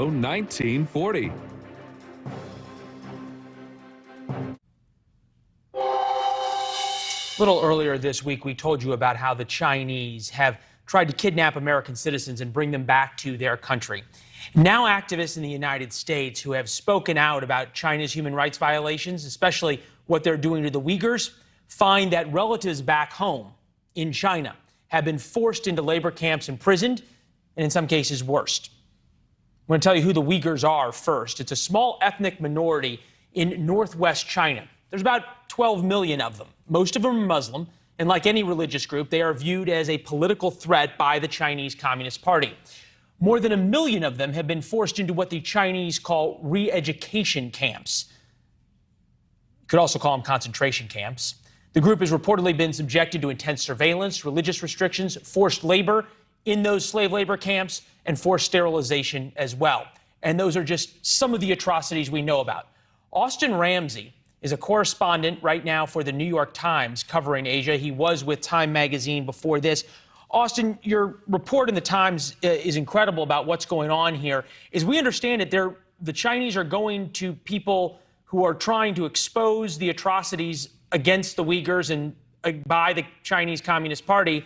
1940. A little earlier this week, we told you about how the Chinese have tried to kidnap American citizens and bring them back to their country. Now activists in the United States who have spoken out about China's human rights violations, especially what they're doing to the Uyghurs, find that relatives back home in China have been forced into labor camps, imprisoned, and in some cases worse. I'm going to tell you who the Uyghurs are first. It's a small ethnic minority in northwest China. There's about 12 million of them. Most of them are Muslim, and like any religious group, they are viewed as a political threat by the Chinese Communist Party. More than 1 million of them have been forced into what the Chinese call re-education camps. You could also call them concentration camps. The group has reportedly been subjected to intense surveillance, religious restrictions, forced labor in those slave labor camps, and forced sterilization as well. And those are just some of the atrocities we know about. Austin RAMZY is a correspondent right now for the New York Times covering Asia. He was with Time magazine before this. Austin, your report in the Times is incredible about what's going on here. As we understand it, the Chinese are going to people who are trying to expose the atrocities against the Uyghurs and by the Chinese Communist Party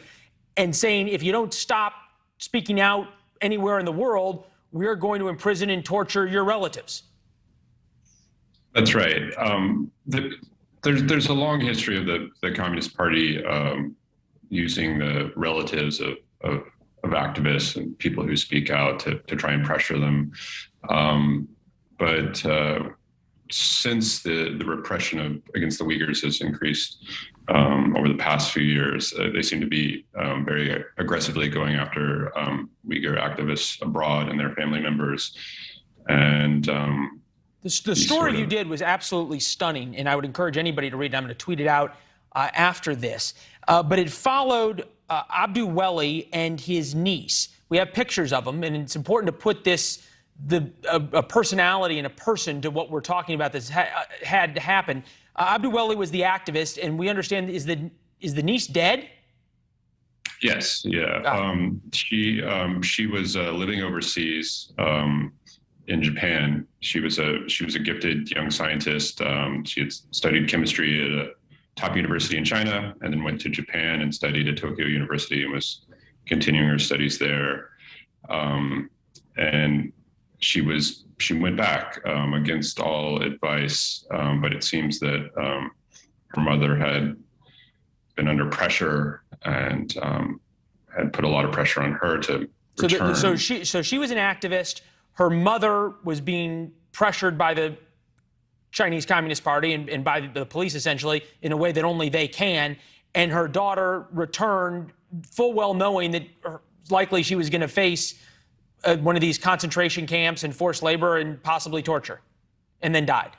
and saying, if you don't stop speaking out anywhere in the world, we're going to imprison and torture your relatives. That's right. There's a long history of the Communist Party using the relatives of activists and people who speak out to try and pressure them. But since the repression against the Uyghurs has increased over the past few years, they seem to be very aggressively going after Uyghur activists abroad and their family members. And the story you did was absolutely stunning, and I would encourage anybody to read it. I'm going to tweet it out after this. But it followed Abdu Weli and his niece. We have pictures of them, and it's important to put a personality and a person to what we're talking about that's had to happen. Abdu Weli was the activist, and we understand, is the niece dead? Yes, yeah. She was living overseas in Japan. She was a gifted young scientist. She had studied chemistry at a top university in China, and then went to Japan and studied at Tokyo University and was continuing her studies there. And she went back against all advice, but it seems that her mother had been under pressure and had put a lot of pressure on her to return. So she was an activist. Her mother was being pressured by the Chinese Communist Party and by the police, essentially, in a way that only they can. And her daughter returned full well knowing that likely she was going to face one of these concentration camps and forced labor and possibly torture, and then died.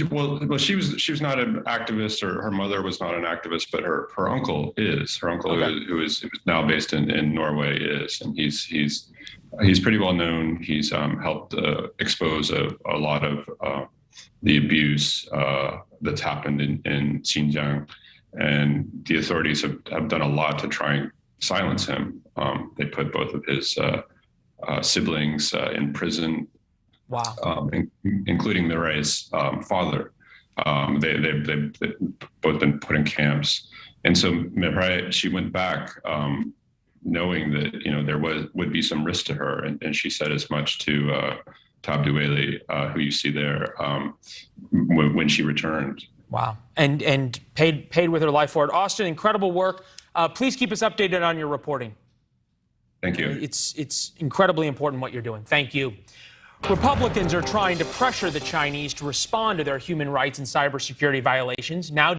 Well, she was not an activist, or her mother was not an activist, but her uncle is. Her uncle, okay, who is now based in Norway, is, and he's pretty well known. He's helped expose a lot of the abuse that's happened in Xinjiang, and the authorities have done a lot to try and silence him. They put both of his siblings in prison. Wow. Including Mirai's father. They've both been put in camps. And so Mirai, she went back knowing that, there would be some risk to her. And she said as much to Abdu Weli, who you see there, when she returned. Wow. And paid with her life for it. Austin, incredible work. Please keep us updated on your reporting. Thank you. It's incredibly important what you're doing. Thank you. Republicans are trying to pressure the Chinese to respond to their human rights and cybersecurity violations. Now